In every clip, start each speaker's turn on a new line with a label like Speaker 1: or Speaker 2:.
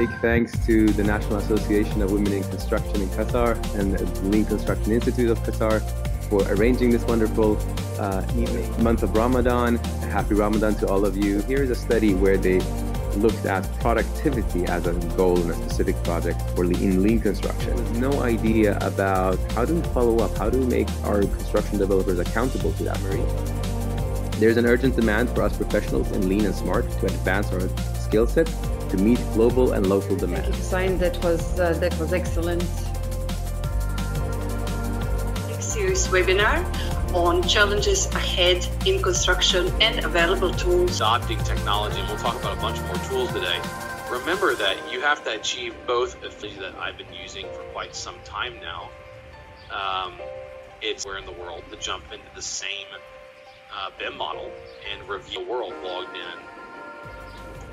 Speaker 1: big thanks to the National Association of Women in Construction in Qatar and the Lean Construction Institute of Qatar for arranging this wonderful month of Ramadan. Happy Ramadan to all of you. Here is a study where they looked at productivity as a goal in a specific project for in lean construction. There was no idea about how do we follow up, how do we make our construction developers accountable to that, Marie. There's an urgent demand for us professionals in lean and smart to advance our skill set to meet global and local demand.
Speaker 2: Thank you, Hussein. That was excellent.
Speaker 3: Next series webinar on challenges ahead in construction and available tools.
Speaker 4: Adopting technology, and we'll talk about a bunch more tools today. Remember that you have to achieve both of things that I've been using for quite some time now. It's where in the world to jump into the same BIM model and review the world logged in.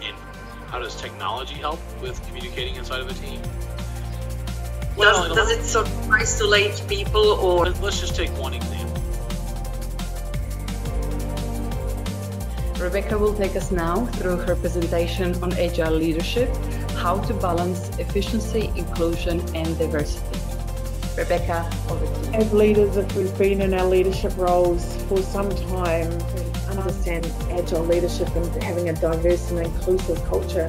Speaker 4: And how does technology help with communicating inside of a team?
Speaker 3: Well, does it sort of isolate people, or?
Speaker 4: Let's just take one example.
Speaker 2: Rebecca will take us now through her presentation on agile leadership, how to balance efficiency, inclusion, and diversity. Rebecca, over to you.
Speaker 5: As leaders, if we've been in our leadership roles for some time, to understand agile leadership and having a diverse and inclusive culture.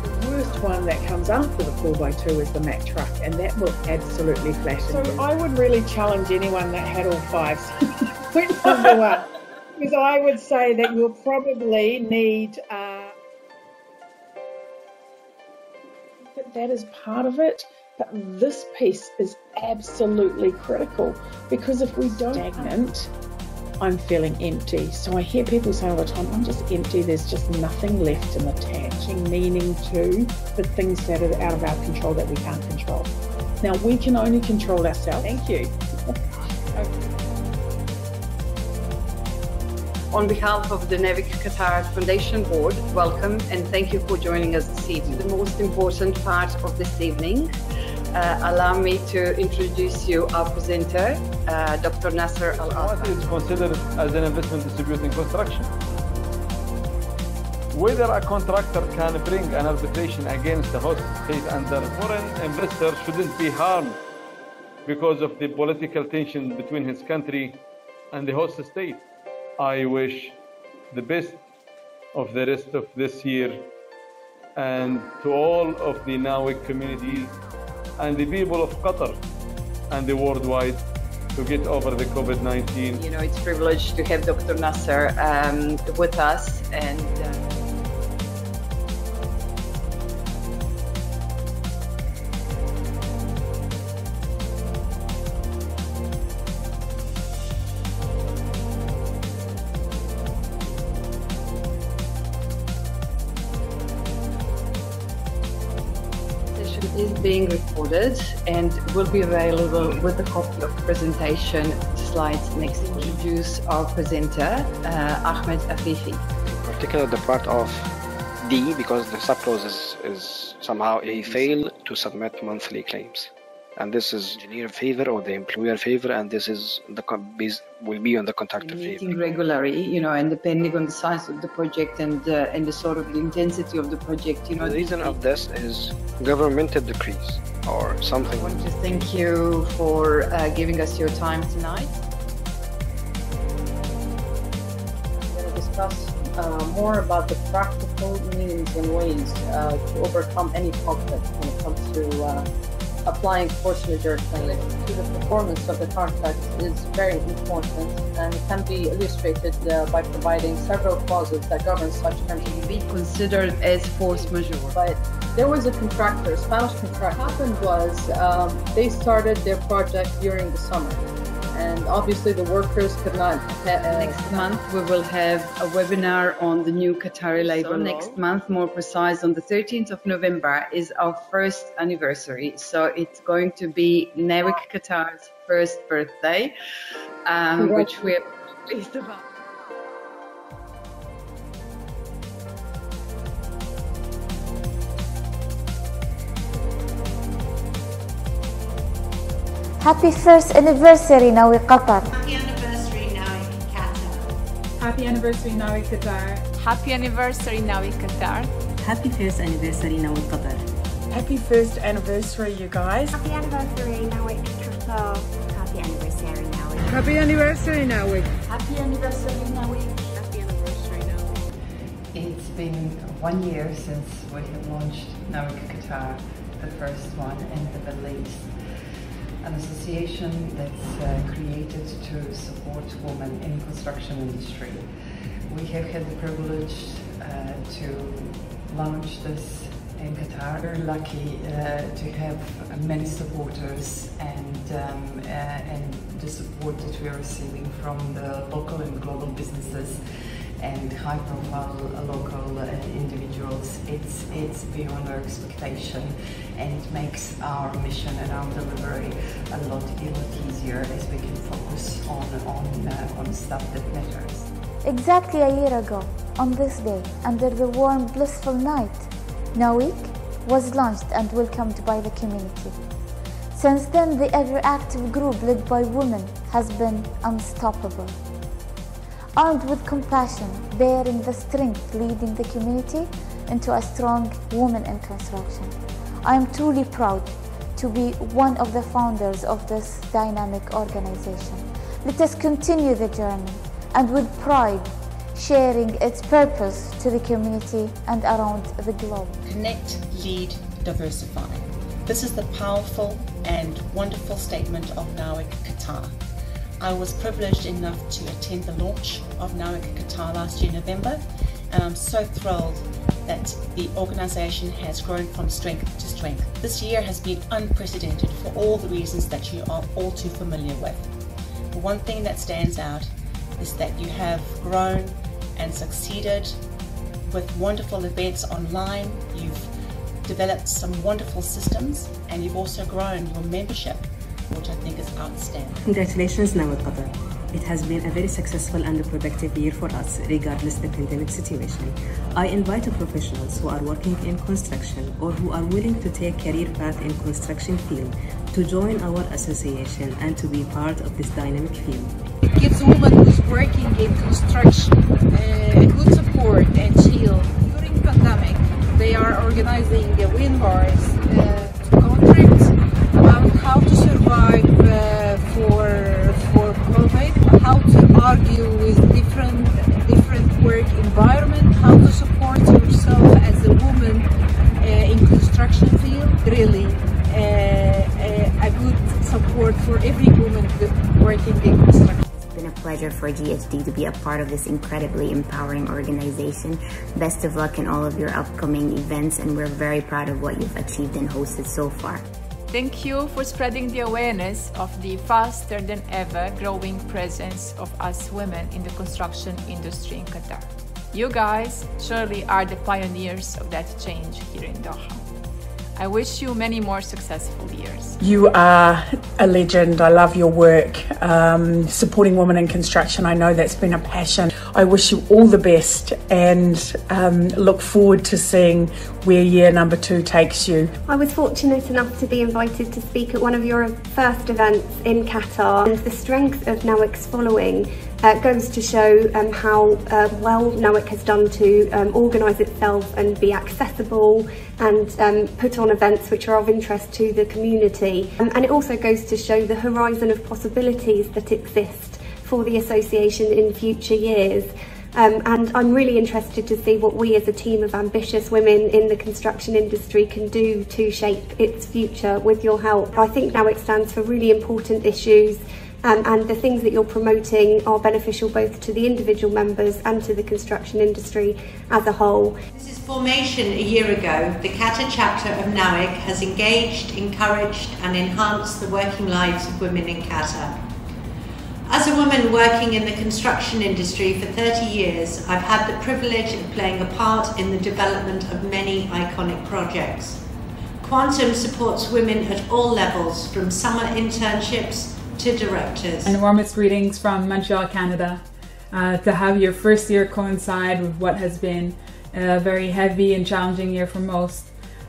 Speaker 5: The worst one that comes after the 4x2 is the Mack truck, and that will absolutely flatten. So I would really challenge anyone that had all fives. Point number one, because I would say that you'll probably need that is part of it, but this piece is absolutely critical, because if we don't stagnant, I'm feeling empty. So I hear people say all the time, I'm just empty, there's just nothing left in attaching meaning to the things that are out of our control that we can't control. Now we can only control ourselves. Thank you.
Speaker 2: On behalf of the NAWIC Qatar Foundation Board, welcome and thank you for joining us this evening. The most important part of this evening, allow me to introduce you our presenter, Dr. Nasser Al-Athar.
Speaker 6: What is considered as an investment distributing construction? Whether a contractor can bring an arbitration against the host state and the foreign investor shouldn't be harmed because of the political tension between his country and the host state. I wish the best of the rest of this year and to all of the NAWIC communities and the people of Qatar and the worldwide to get over the COVID-19.
Speaker 2: You know, it's a privilege to have Dr. Nasser with us, and is being recorded and will be available with a copy of the presentation slides next. Introduce our presenter, Ahmed Afifi.
Speaker 7: Particularly the part of D, because the sub-clause is somehow a fail to submit monthly claims. And this is engineer favor or the employer favor, and this is will be on the contractor favor.
Speaker 2: Meeting regularly, you know, and depending on the size of the project and the sort of the intensity of the project, you know.
Speaker 7: The reason of this is governmental decrees or something.
Speaker 2: I want to thank you for giving us your time tonight.
Speaker 8: I'm going to discuss more about the practical means and ways to overcome any conflict when it comes to applying force majeure claims. To the performance of the contract is very important and can be illustrated by providing several clauses that govern such terms.
Speaker 2: Be considered as force majeure.
Speaker 8: But there was a contractor, a Spanish contractor. What happened was they started their project during the summer, and obviously the workers could not.
Speaker 2: Next month we will have a webinar on the new Qatari labor law. Next month, more precise, on the 13th of November is our first anniversary. So it's going to be NAWIC Qatar's first birthday, which we are pleased about.
Speaker 9: Happy first anniversary, NAWIC Qatar.
Speaker 10: Happy anniversary, NAWIC Qatar.
Speaker 9: Happy anniversary NAWIC Qatar.
Speaker 10: Happy anniversary NAWIC Qatar.
Speaker 11: Happy first anniversary NAWIC Qatar.
Speaker 5: Happy first anniversary, you guys.
Speaker 12: Happy anniversary NAWIC Qatar.
Speaker 11: Happy anniversary NAWIC.
Speaker 13: Happy anniversary NAWIC.
Speaker 12: Happy anniversary NAWIC.
Speaker 11: Happy anniversary NAWIC.
Speaker 2: It's been 1 year since we have launched NAWIC Qatar, the first one in the Middle East. An association that's created to support women in the construction industry. We have had the privilege to launch this in Qatar. We're lucky to have many supporters and the support that we are receiving from the local and global businesses and high-profile local individuals. It's beyond our expectation, and it makes our mission and our delivery a lot easier as we can focus on stuff that matters.
Speaker 14: Exactly a year ago, on this day, under the warm, blissful night, NAWIC was launched and welcomed by the community. Since then, the ever-active group led by women has been unstoppable. Armed with compassion, bearing the strength, leading the community into a strong woman in construction. I am truly proud to be one of the founders of this dynamic organization. Let us continue the journey and with pride, sharing its purpose to the community and around the globe.
Speaker 15: Connect, lead, diversify. This is the powerful and wonderful statement of NAWIC Qatar. I was privileged enough to attend the launch of NAWIC Qatar last year, November, and I'm so thrilled that the organisation has grown from strength to strength. This year has been unprecedented for all the reasons that you are all too familiar with. The one thing that stands out is that you have grown and succeeded with wonderful events online. You've developed some wonderful systems, and you've also grown your membership, which I think is outstanding.
Speaker 11: Congratulations NAWIC Qatar. It has been a very successful and productive year for us, regardless of the pandemic situation. I invite professionals who are working in construction or who are willing to take career path in construction field to join our association and to be part of this dynamic field.
Speaker 16: It gives women who's working in construction good support and shield. During pandemic, they are organizing webinars to contract about how to survive for COVID, how to argue with different work environment, how to support yourself as a woman in construction field. Really a good support for every woman working in construction.
Speaker 17: It's been a pleasure for GHD to be a part of this incredibly empowering organization. Best of luck in all of your upcoming events, and we're very proud of what you've achieved and hosted so far.
Speaker 10: Thank you for spreading the awareness of the faster than ever growing presence of us women in the construction industry in Qatar. You guys surely are the pioneers of that change here in Doha. I wish you many more successful years.
Speaker 5: You are a legend. I love your work. Supporting women in construction, I know that's been a passion. I wish you all the best and look forward to seeing where year number 2 takes you.
Speaker 12: I was fortunate enough to be invited to speak at one of your first events in Qatar, and the strength of NAWIC's following goes to show how well NAWIC has done to organise itself and be accessible and put on events which are of interest to the community. And it also goes to show the horizon of possibilities that exist for the association in future years. And I'm really interested to see what we as a team of ambitious women in the construction industry can do to shape its future with your help. I think NAWIC stands for really important issues, and the things that you're promoting are beneficial both to the individual members and to the construction industry as a whole.
Speaker 18: Since its formation a year ago, the Qatar chapter of NAWIC has engaged, encouraged and enhanced the working lives of women in Qatar. As a woman working in the construction industry for 30 years, I've had the privilege of playing a part in the development of many iconic projects. Quantum supports women at all levels, from summer internships to directors.
Speaker 9: And the warmest greetings from Montreal, Canada. To have your first year coincide with what has been a very heavy and challenging year for most,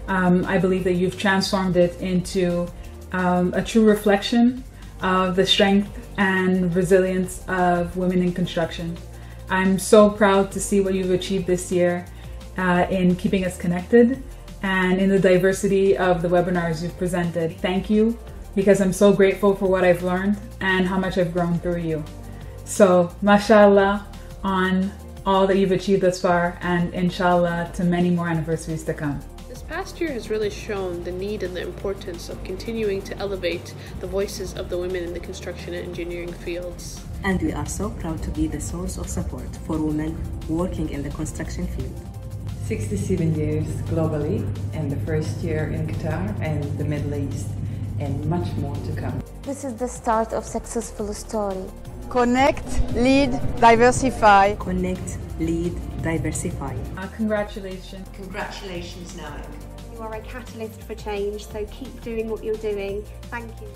Speaker 9: I believe that you've transformed it into a true reflection of the strength and resilience of women in construction. I'm so proud to see what you've achieved this year in keeping us connected and in the diversity of the webinars you've presented. Thank you, because I'm so grateful for what I've learned and how much I've grown through you. So, mashallah on all that you've achieved thus far, and inshallah to many more anniversaries to come.
Speaker 13: This past year has really shown the need and the importance of continuing to elevate the voices of the women in the construction and engineering fields.
Speaker 11: And we are so proud to be the source of support for women working in the construction field.
Speaker 19: 67 years globally, and the first year in Qatar and the Middle East, and much more to come.
Speaker 14: This is the start of successful story.
Speaker 20: Connect, lead, diversify.
Speaker 11: Connect, lead, diversify.
Speaker 9: Congratulations.
Speaker 18: Congratulations, NAWIC.
Speaker 12: You are a catalyst for change, so keep doing what you're doing. Thank you.